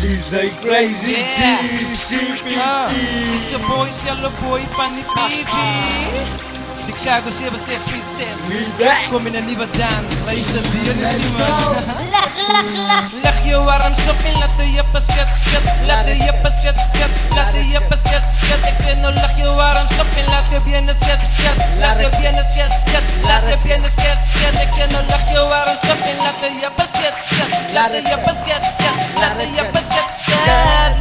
DJ Crazy Yeah. G. It's your boy, Cielo Boy, Panny PG. Chicago 7636. Kom in een nieuwe dans. Luister, jullie zien me. Leg je warm op en laat de jeppen sket, sket. Laat de jeppen sket, sket. Laat de jeppen sket, sket. Ik zeg nou leg je warm op en laat de benen sket, sket. Laat de benen sket, sket. Laat de benen sket, sket. Ik zeg nou leg je warm op en laat de jeppen sket, sket. Laat de jeppen sket, sket. Laat de jeppen sket, sket.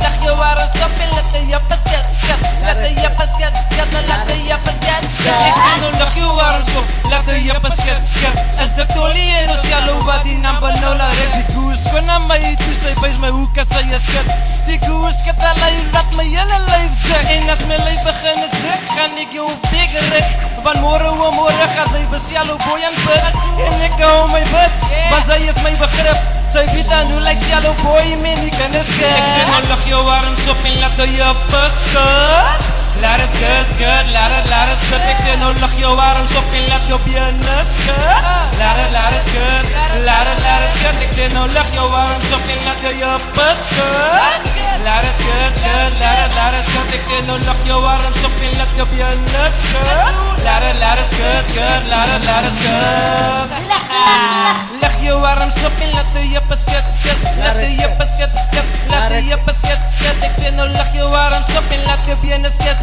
Leg je warm op en laat de jeppen sket, sket. Laat de jeppen sket, sket. Laat de jeppen sket, sket. Ik zeg nou leg je warm op, laat de jeppen sket, sket. As de tolie en ons jalo wat die number nou la rek. Die koers kon na my toe, sy bys my hoe kan sy skat. Die koers skat al lyf, laat my hele lyf zeg. En as my lyf begin het zeg, gaan ek jou begerik. Want môre gaan sy bes Cielo Boy en bid. En ek hou my bid, want sy is my begrip. Sy weet dan hoe lyk Cielo Boy, men die kan is skat. Ek sê nou lig jou warm op en laat jou jeppe skat. Laat het skud, skud, laat het skud. Ik zeg nou lig jou warm op en laat jou benen skud. Laat het skud, laat het skud. Ik zeg nou lig jou warm op en laat jou jeppen skud. Laat het skud, skud, laat het skud. Ik zeg nou lig jou warm op en laat jou benen skud. Laat het skud, skud, laat het skud. Lig jou warm op en laat jou jeppen skud, skud. Laat jou jeppen skud, skud. Laat jou jeppen skud, skud. Ik zeg nou lig jou warm op en laat jou benen skud.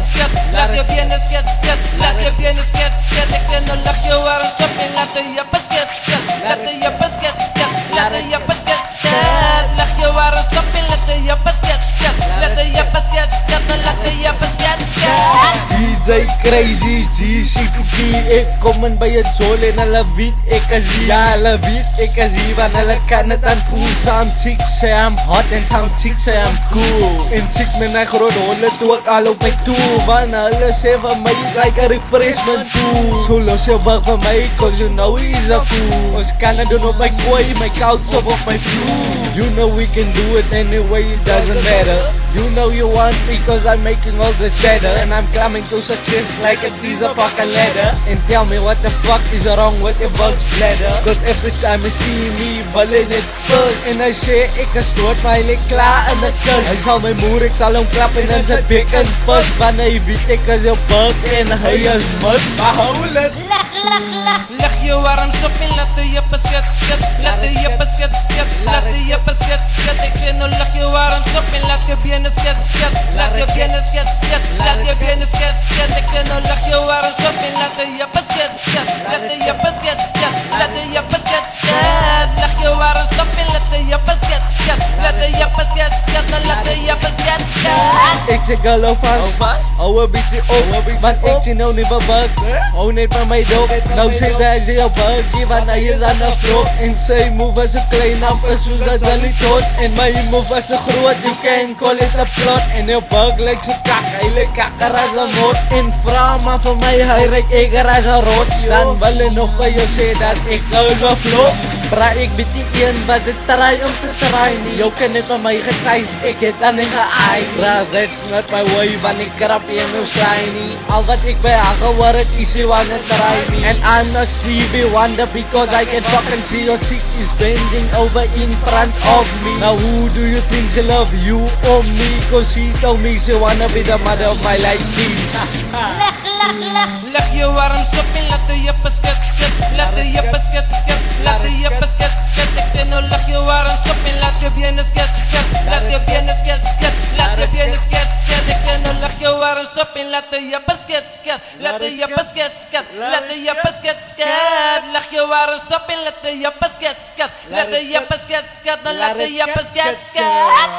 Laat je benen sket, sket. Laat je benen sket, sket. Ik zeg nou leg je warm op en laat de jeppen sket, sket. Laat de jeppen sket, sket. Laat de jeppen sket, sket. Leg je warm op en laat de jeppen sket, sket. Laat de jeppen sket, sket. Laat de jeppen sket, sket. DJ Crazy G. Ik kom in bij het zol en hulle weet ek is hier. Ja, hulle weet ek is hier, want hulle kan het aan voel. Some chicks say I'm hot and some chicks say I'm cool. En chicks met my groot holle toe ek al op my toe. Want hulle sê van my like a refreshment tool. So los jou weg van my, cause you know he's a fool. Ons kan het doen op my kooi, my couch of my vloer. You know we can do it anyway, it doesn't matter. You know you want me cause I'm making all the cheddar. And I'm climbing to success like a piece of fucking ladder. And tell me what the fuck is wrong with the bulge bladder. Cause every time you see me ballen it first. En hy sê ek is dood, maar hy lig klaar in die kus. Hy sal my moer, ek sal hom klap en in sy bek en pus. Want hy weet ek is jou buk en hy is mut. Maar hou het. Leg je warm op en laat de jeppen sket, sket. Laat de jeppen sket, sket. Laat de jeppen sket, sket. Ik zeg nou leg je warm op en laat je benen sket, sket. Laat je benen sket, sket. Laat je benen sket, sket. Ik zeg nou leg je warm op en laat de jeppen sket, sket. Laat de jeppen sket, sket. Laat de jeppen sket, sket. Leg je warm op en laat de jeppen sket, sket. Laat de jeppen sket, sket. Laat de jeppen sket, sket. Ik zeg hallo vast, hou een beetje op. Want ik zie nou niet van bug. Hou niet van mij dood. Nou zit hij zich op buggy, want hij is aan de vloer. En zijn move is een klein amper, zoals dat zal niet dood. En mijn move is een groot, you can call it a plot. En je bug lijkt zo kak, hij lijkt kakker als een moot. En vrouw maar voor mij, hij lijkt eger als een rood. Dan wil je nog bij jou zeggen dat ik nou zo vloot. Bra, ik ben die een wat het try om te try nie. Jou kan net van my getuis, ek het aan nie geaai. Bra, that's not my way, want ek krap en nou shiny. Al wat ek by haar gehoor het, is jy wanna try me. And I'm not Stevie Wonder, because I can fucking see your chick is bending over in front of me. Now who do you think she love, you or me? Cause she told me she wanna be the mother of my life. Leg je warm op en laat de jeppen sket, sket. Laat de jeppen sket, sket. Laat de jeppen sket, sket. Ik zeg nou leg je warm op en laat je benen sket, sket. Laat je benen sket, sket. Laat je benen sket, sket. Ik zeg nou leg je warm op en laat de jeppen sket, sket. Laat de jeppen sket, sket. Laat de jeppen sket, sket. Leg je warm op en laat de jeppen sket, sket. Laat de jeppen sket, sket. Laat de jeppen sket, sket.